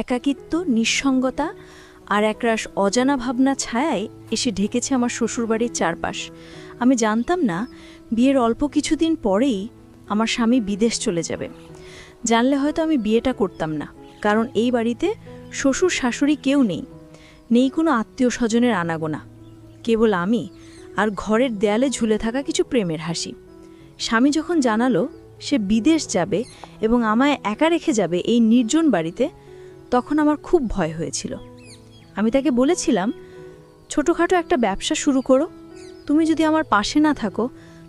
একাকিত্ব, নিঃসঙ্গতা আর একরাশ অজানা ভাবনা ছায়ায় এসে ঢেকেছে আমার শ্বশুরবাড়ির চারপাশ। আমি জানতাম না বিয়ের অল্প কিছুদিন পরেই আমার স্বামী বিদেশ চলে যাবে। জানলে হয়তো আমি বিয়েটা করতাম না, কারণ এই বাড়িতে শ্বশুর শাশুড়ি কেউ নেই কোনো আত্মীয় স্বজনের আনাগোনা, কেবল আমি আর ঘরের দেয়ালে ঝুলে থাকা কিছু প্রেমের হাসি। স্বামী যখন জানালো সে বিদেশ যাবে এবং আমায় একা রেখে যাবে এই নির্জন বাড়িতে, তখন আমার খুব ভয় হয়েছিল। আমি তাকে বলেছিলাম, ছোটোখাটো একটা ব্যবসা শুরু করো, তুমি যদি আমার পাশে না থাকো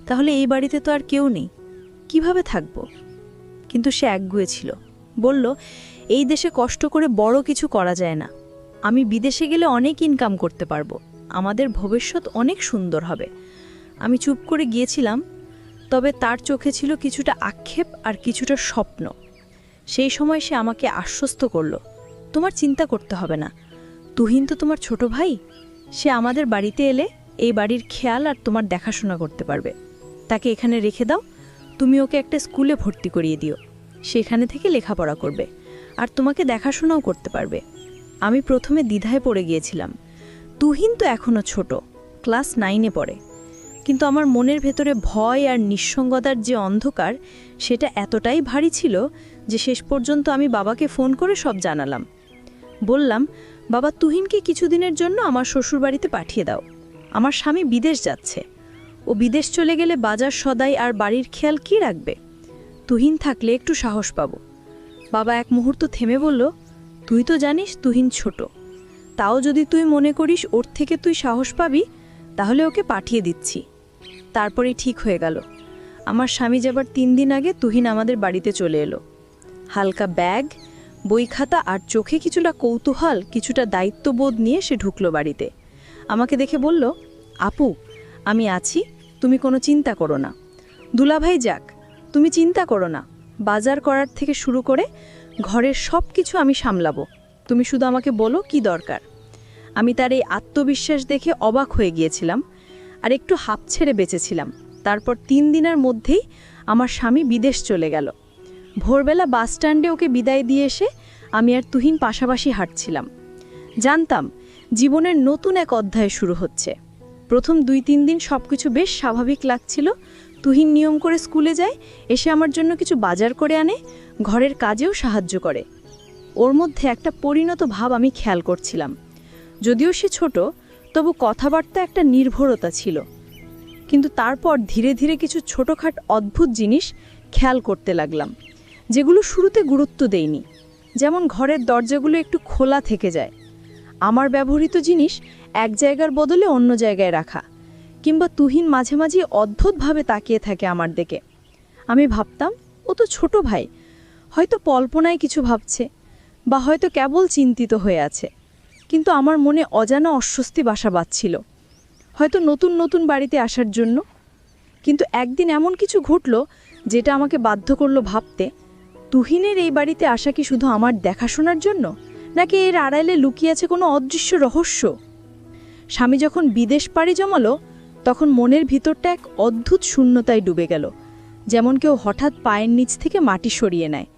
তাহলে এই বাড়িতে তো আর কেউ নেই, কিভাবে থাকবো? কিন্তু সে একগুঁয়ে ছিল, বলল এই দেশে কষ্ট করে বড় কিছু করা যায় না, আমি বিদেশে গেলে অনেক ইনকাম করতে পারবো, আমাদের ভবিষ্যৎ অনেক সুন্দর হবে। আমি চুপ করে গিয়েছিলাম, তবে তার চোখে ছিল কিছুটা আক্ষেপ আর কিছুটা স্বপ্ন। সেই সময় সে আমাকে আশ্বস্ত করল, তোমার চিন্তা করতে হবে না, তুহিন তো তোমার ছোট ভাই, সে আমাদের বাড়িতে এলে এই বাড়ির খেয়াল আর তোমার দেখাশোনা করতে পারবে। তাকে এখানে রেখে দাও, তুমি ওকে একটা স্কুলে ভর্তি করিয়ে দিও, সেখানে থেকে লেখাপড়া করবে আর তোমাকে দেখাশোনাও করতে পারবে। আমি প্রথমে দ্বিধায় পড়ে গিয়েছিলাম, তুহিন তো এখনও ছোট, ক্লাস 9-এ পড়ে, কিন্তু আমার মনের ভেতরে ভয় আর নিঃসঙ্গতার যে অন্ধকার, সেটা এতটাই ভারী ছিল যে শেষ পর্যন্ত আমি বাবাকে ফোন করে সব জানালাম। বললাম, বাবা, তুহিনকে কিছুদিনের জন্য আমার শ্বশুরবাড়িতে পাঠিয়ে দাও, আমার স্বামী বিদেশ যাচ্ছে, ও বিদেশ চলে গেলে বাজার সদাই আর বাড়ির খেয়াল কি রাখবে? তুহিন থাকলে একটু সাহস পাবো। বাবা এক মুহূর্ত থেমে বলল, তুই তো জানিস তুহিন ছোট, তাও যদি তুই মনে করিস ওর থেকে তুই সাহস পাবি, তাহলে ওকে পাঠিয়ে দিচ্ছি। তারপরেই ঠিক হয়ে গেল। আমার স্বামী যাবার 3 দিন আগে তুহিন আমাদের বাড়িতে চলে এলো। হালকা ব্যাগ, বই খাতা আর চোখে কিছুটা কৌতূহল, কিছুটা দায়িত্ববোধ নিয়ে সে ঢুকলো বাড়িতে। আমাকে দেখে বলল, আপু, আমি আছি, তুমি কোনো চিন্তা করো না। দুলাভাই যাক, তুমি চিন্তা করো না, বাজার করার থেকে শুরু করে ঘরের সব কিছু আমি সামলাবো, তুমি শুধু আমাকে বলো কি দরকার। আমি তার এই আত্মবিশ্বাস দেখে অবাক হয়ে গিয়েছিলাম আর একটু হাঁপ ছেড়ে বেঁচেছিলাম। তারপর 3 দিনের মধ্যেই আমার স্বামী বিদেশ চলে গেল। ভোরবেলা বাস স্ট্যান্ডে ওকে বিদায় দিয়ে এসে আমি আর তুহিন পাশাপাশি হাঁটছিলাম। জানতাম জীবনের নতুন এক অধ্যায় শুরু হচ্ছে। প্রথম 2-3 দিন সব কিছু বেশ স্বাভাবিক লাগছিল। তুহিন নিয়ম করে স্কুলে যায়, এসে আমার জন্য কিছু বাজার করে আনে, ঘরের কাজেও সাহায্য করে। ওর মধ্যে একটা পরিণত ভাব আমি খেয়াল করছিলাম। যদিও সে ছোট, তবু কথাবার্তা একটা নির্ভরতা ছিল। কিন্তু তারপর ধীরে ধীরে কিছু ছোটোখাট অদ্ভুত জিনিস খেয়াল করতে লাগলাম, যেগুলো শুরুতে গুরুত্ব দেইনি। যেমন ঘরের দরজাগুলো একটু খোলা থেকে যায়, আমার ব্যবহৃত জিনিস এক জায়গার বদলে অন্য জায়গায় রাখা, কিংবা তুহিন মাঝে মাঝে অদ্ভুতভাবে তাকিয়ে থাকে আমার দিকে। আমি ভাবতাম, ও তো ছোট ভাই, হয়তো কল্পনায় কিছু ভাবছে, বা হয়তো কেবল চিন্তিত হয়ে আছে। কিন্তু আমার মনে অজানা অস্বস্তি বাসা বাঁধছিল, হয়তো নতুন নতুন বাড়িতে আসার জন্য। কিন্তু একদিন এমন কিছু ঘটল যেটা আমাকে বাধ্য করলো ভাবতে, তুহিনের এই বাড়িতে আসা কি শুধু আমার দেখাশোনার জন্য, নাকি এর আড়ালে লুকিয়ে আছে কোনো অদৃশ্য রহস্য? স্বামী যখন বিদেশ পাড়ি জমালো, তখন মনের ভিতরটা এক অদ্ভুত শূন্যতায় ডুবে গেল, যেমন কেউ হঠাৎ পায়ের নিচ থেকে মাটি সরিয়ে নেয়।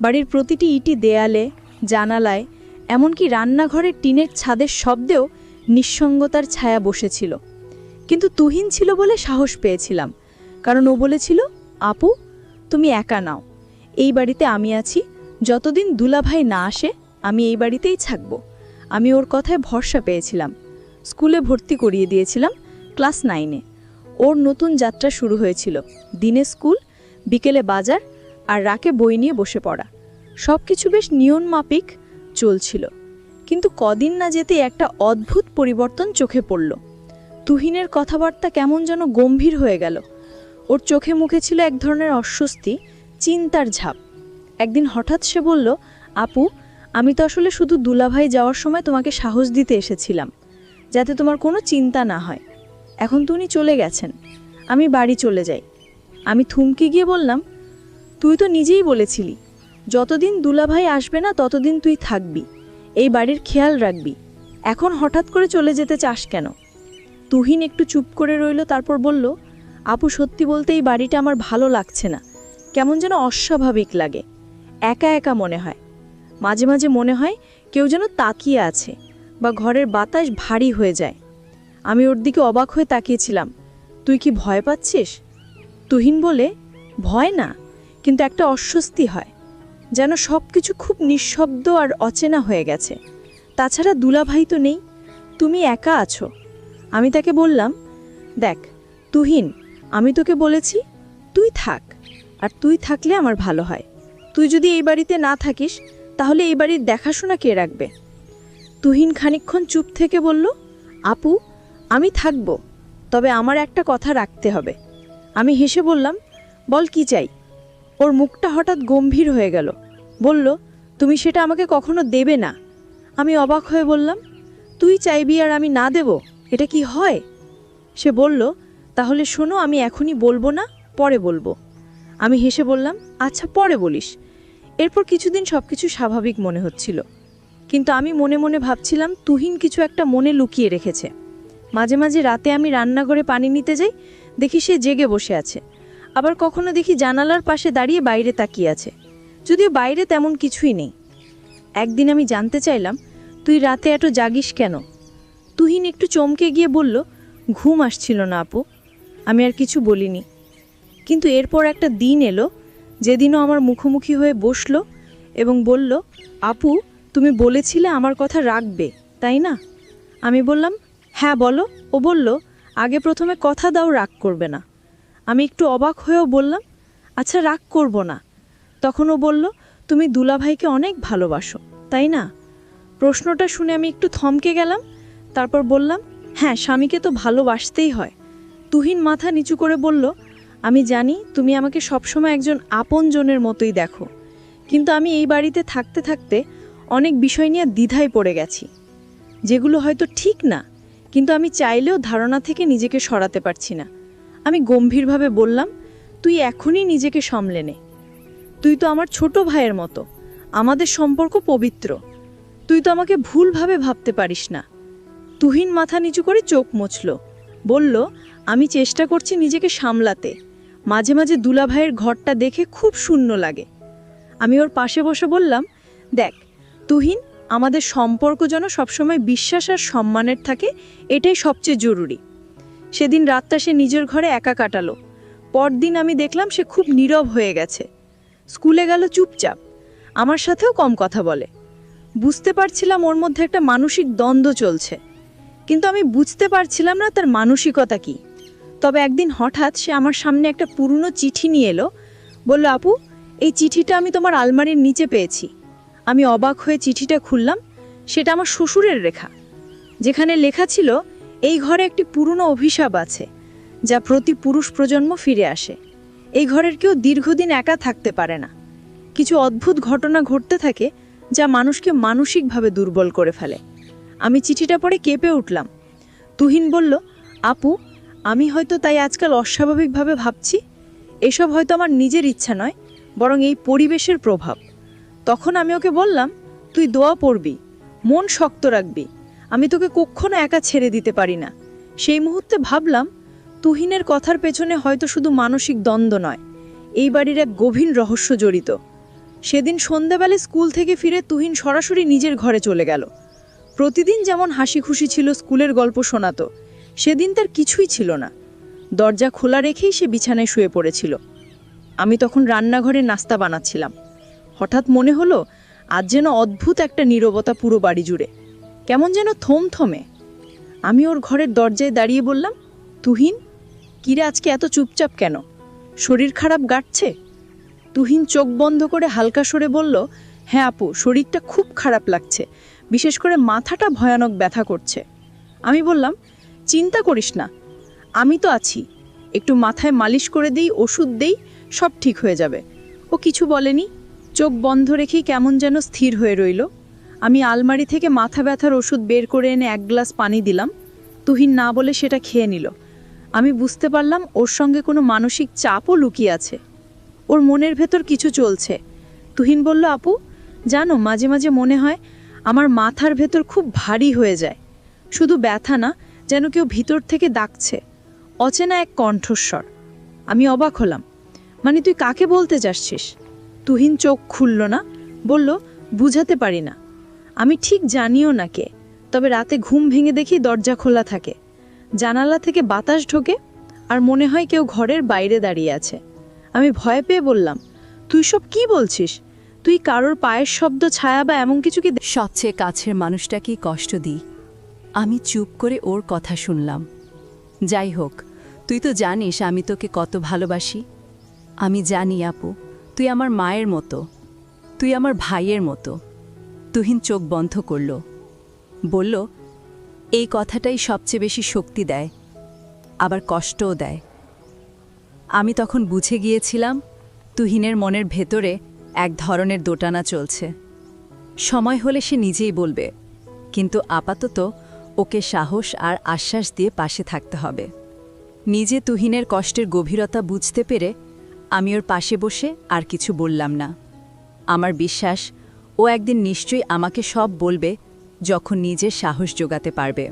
বাড়ির প্রতিটি ইটি, দেয়ালে, জানালায়, এমনকি রান্নাঘরের টিনের ছাদের শব্দেও নিঃসঙ্গতার ছায়া বসেছিল। কিন্তু তুহিন ছিল বলে সাহস পেয়েছিলাম, কারণ ও বলেছিল, আপু, তুমি একা নাও, এই বাড়িতে আমি আছি, যতদিন দুলাভাই না আসে আমি এই বাড়িতেই থাকব। আমি ওর কথায় ভরসা পেয়েছিলাম। স্কুলে ভর্তি করিয়ে দিয়েছিলাম ক্লাস 9-এ। ওর নতুন যাত্রা শুরু হয়েছিল, দিনে স্কুল, বিকেলে বাজার আর রাকে বই নিয়ে বসে পড়া। সব কিছু বেশ নিয়মমাফিক চলছিল। কিন্তু কদিন না যেতে একটা অদ্ভুত পরিবর্তন চোখে পড়ল। তুহিনের কথাবার্তা কেমন যেন গম্ভীর হয়ে গেল। ওর চোখে মুখে ছিল এক ধরনের অস্বস্তি, চিন্তার ছাপ। একদিন হঠাৎ সে বলল, আপু, আমি তো আসলে শুধু দুলাভাই যাওয়ার সময় তোমাকে সাহস দিতে এসেছিলাম, যাতে তোমার কোনো চিন্তা না হয়। এখন তো উনি চলে গেছেন, আমি বাড়ি চলে যাই। আমি থমকে গিয়ে বললাম, তুই তো নিজেই বলেছিলি যতদিন দুলাভাই আসবে না ততদিন তুই থাকবি, এই বাড়ির খেয়াল রাখবি, এখন হঠাৎ করে চলে যেতে চাস কেন? তুহিন একটু চুপ করে রইল, তারপর বলল, আপু, সত্যি বলতে এই বাড়িটা আমার ভালো লাগছে না, কেমন যেন অস্বাভাবিক লাগে, একা একা মনে হয়। মাঝে মাঝে মনে হয় কেউ যেন তাকিয়ে আছে বা ঘরের বাতাস ভারী হয়ে যায়। আমি ওর দিকে অবাক হয়ে তাকিয়েছিলাম। তুই কি ভয় পাচ্ছিস? তুহিন বলে, ভয় না, কিন্তু একটা অস্বস্তি হয়, যেন সব কিছু খুব নিঃশব্দ আর অচেনা হয়ে গেছে। তাছাড়া দুলাভাই তো নেই, তুমি একা আছো। আমি তাকে বললাম, দেখ তুহিন, আমি তোকে বলেছি তুই থাক, আর তুই থাকলে আমার ভালো হয়। তুই যদি এই বাড়িতে না থাকিস তাহলে এই বাড়ির দেখাশোনা কে রাখবে? তুহিন খানিকক্ষণ চুপ থেকে বলল, আপু, আমি থাকব, তবে আমার একটা কথা রাখতে হবে। আমি হেসে বললাম, বল কি চাই? ওর মুখটা হঠাৎ গম্ভীর হয়ে গেল। বলল, তুমি সেটা আমাকে কখনো দেবে না। আমি অবাক হয়ে বললাম, তুই চাইবি আর আমি না দেব, এটা কি হয়? সে বলল, তাহলে শোনো, আমি এখনই বলবো না, পরে বলবো। আমি হেসে বললাম, আচ্ছা পরে বলিস। এরপর কিছুদিন সবকিছু স্বাভাবিক মনে হচ্ছিল, কিন্তু আমি মনে মনে ভাবছিলাম তুহিন কিছু একটা মনে লুকিয়ে রেখেছে। মাঝে মাঝে রাতে আমি রান্নাঘরে পানি নিতে যাই, দেখি সে জেগে বসে আছে। আবার কখনো দেখি জানালার পাশে দাঁড়িয়ে বাইরে তাকিয়ে আছে, যদিও বাইরে তেমন কিছুই নেই। একদিন আমি জানতে চাইলাম, তুই রাতে এত জাগিস কেন? তুহিন একটু চমকে গিয়ে বলল, ঘুম আসছিল না আপু। আমি আর কিছু বলিনি। কিন্তু এরপর একটা দিন এলো, যেদিনও আমার মুখোমুখি হয়ে বসলো এবং বলল, আপু, তুমি বলেছিলে আমার কথা রাখবে, তাই না? আমি বললাম, হ্যাঁ বলো। ও বলল, আগে প্রথমে কথা দাও রাগ করবে না। আমি একটু অবাক হয়েও বললাম, আচ্ছা রাগ করব না। তখন ও বলল, তুমি দুলাভাইকে অনেক ভালোবাসো, তাই না? প্রশ্নটা শুনে আমি একটু থমকে গেলাম, তারপর বললাম, হ্যাঁ, স্বামীকে তো ভালোবাসতেই হয়। তুহিন মাথা নিচু করে বলল, আমি জানি তুমি আমাকে সবসময় একজন আপনজনের মতোই দেখো, কিন্তু আমি এই বাড়িতে থাকতে থাকতে অনেক বিষয় নিয়ে দ্বিধায় পড়ে গেছি, যেগুলো হয়তো ঠিক না, কিন্তু আমি চাইলেও ধারণা থেকে নিজেকে সরাতে পারছি না। আমি গম্ভীরভাবে বললাম, তুই এখনই নিজেকে সামলে নে। তুই তো আমার ছোট ভাইয়ের মতো, আমাদের সম্পর্ক পবিত্র। তুই তো আমাকে ভুলভাবে ভাবতে পারিস না। তুহিন মাথা নিচু করে চোখ মুছল, বলল, আমি চেষ্টা করছি নিজেকে সামলাতে। মাঝে মাঝে দুলাভাইয়ের ঘরটা দেখে খুব শূন্য লাগে। আমি ওর পাশে বসে বললাম, দেখ তুহিন, আমাদের সম্পর্ক যেন সবসময় বিশ্বাস আর সম্মানের থাকে, এটাই সবচেয়ে জরুরি। সেদিন রাতটা সে নিজের ঘরে একা কাটালো। পরদিন আমি দেখলাম সে খুব নীরব হয়ে গেছে। স্কুলে গেল চুপচাপ, আমার সাথেও কম কথা বলে। বুঝতে পারছিলাম ওর মধ্যে একটা মানসিক দ্বন্দ্ব চলছে, কিন্তু আমি বুঝতে পারছিলাম না তার মানসিকতা কি। তবে একদিন হঠাৎ সে আমার সামনে একটা পুরনো চিঠি নিয়ে এলো। বলল, আপু, এই চিঠিটা আমি তোমার আলমারির নিচে পেয়েছি। আমি অবাক হয়ে চিঠিটা খুললাম। সেটা আমার শ্বশুরের লেখা, যেখানে লেখা ছিল, এই ঘরে একটি পুরনো অভিশাপ আছে, যা প্রতি পুরুষ প্রজন্ম ফিরে আসে। এই ঘরের কেউ দীর্ঘদিন একা থাকতে পারে না। কিছু অদ্ভুত ঘটনা ঘটতে থাকে, যা মানুষকে মানসিকভাবে দুর্বল করে ফেলে। আমি চিঠিটা পড়ে কেঁপে উঠলাম। তুহিন বলল, আপু, আমি হয়তো তাই আজকাল অস্বাভাবিকভাবে ভাবছি। এসব হয়তো আমার নিজের ইচ্ছা নয়, বরং এই পরিবেশের প্রভাব। তখন আমি ওকে বললাম, তুই দোয়া পড়বি, মন শক্ত রাখবি, আমি তোকে কখনো একা ছেড়ে দিতে পারি না। সেই মুহূর্তে ভাবলাম, তুহিনের কথার পেছনে হয়তো শুধু মানসিক দ্বন্দ্ব নয়, এই বাড়ির এক গভীর রহস্য জড়িত। সেদিন সন্ধ্যাবেলা স্কুল থেকে ফিরে তুহিন সরাসরি নিজের ঘরে চলে গেল। প্রতিদিন যেমন হাসি খুশি ছিল, স্কুলের গল্প শোনাতো, সেদিন তার কিছুই ছিল না। দরজা খোলা রেখেই সে বিছানায় শুয়ে পড়েছিল। আমি তখন রান্নাঘরে নাস্তা বানাচ্ছিলাম। হঠাৎ মনে হলো, আজ যেন অদ্ভুত একটা নীরবতা পুরো বাড়ি জুড়ে, কেমন যেন থমথমে। আমি ওর ঘরের দরজায় দাঁড়িয়ে বললাম, তুহিন, কিরে আজকে এত চুপচাপ কেন? শরীর খারাপ গাটছে? তুহিন চোখ বন্ধ করে হালকা সরে বলল, হ্যাঁ আপু, শরীরটা খুব খারাপ লাগছে, বিশেষ করে মাথাটা ভয়ানক ব্যথা করছে। আমি বললাম, চিন্তা করিস না, আমি তো আছি, একটু মাথায় মালিশ করে দিই, ওষুধ দেই, সব ঠিক হয়ে যাবে। ও কিছু বলেনি, চোখ বন্ধ রেখেই কেমন যেন স্থির হয়ে রইল। আমি আলমারি থেকে মাথা ব্যথার ওষুধ বের করে এনে এক গ্লাস পানি দিলাম। তুহিন না বলে সেটা খেয়ে নিল। আমি বুঝতে পারলাম ওর সঙ্গে কোনো মানসিক চাপও লুকিয়ে আছে, ওর মনের ভেতর কিছু চলছে। তুহিন বলল, আপু, জানো, মাঝে মাঝে মনে হয় আমার মাথার ভেতর খুব ভারী হয়ে যায়, শুধু ব্যথা না, যেন কেউ ভিতর থেকে ডাকছে, অচেনা এক কণ্ঠস্বর। আমি অবাক হলাম, মানে তুই কাকে বলতে চাচ্ছিস? তুহিন চোখ খুলল না, বলল, বুঝাতে পারি না। আমি ঠিক জানিও না কে, তবে রাতে ঘুম ভেঙে দেখি দরজা খোলা থাকে, জানালা থেকে বাতাস ঢোকে, আর মনে হয় কেউ ঘরের বাইরে দাঁড়িয়ে আছে। আমি ভয় পেয়ে বললাম, তুই সব কি বলছিস? তুই কারোর পায়ের শব্দ, ছায়া বা এমন কিছু কি সবচেয়ে কাছের মানুষটাকেই কষ্ট দিই। আমি চুপ করে ওর কথা শুনলাম। যাই হোক, তুই তো জানিস আমি তোকে কত ভালোবাসি। আমি জানি আপু, তুই আমার মায়ের মতো, তুই আমার ভাইয়ের মতো। তুহিন চোখ বন্ধ করল, বলল, এই কথাটাই সবচেয়ে বেশি শক্তি দেয়, আবার কষ্টও দেয়। আমি তখন বুঝে গিয়েছিলাম তুহিনের মনের ভেতরে এক ধরনের দোটানা চলছে। সময় হলে সে নিজেই বলবে, কিন্তু আপাতত ওকে সাহস আর আশ্বাস দিয়ে পাশে থাকতে হবে। নিজে তুহিনের কষ্টের গভীরতা বুঝতে পেরে আমি ওর পাশে বসে আর কিছু বললাম না। আমার বিশ্বাস ও একদিন নিশ্চয়ই আমাকে সব বলবে, যখন নিজের সাহস জোগাতে পারবে।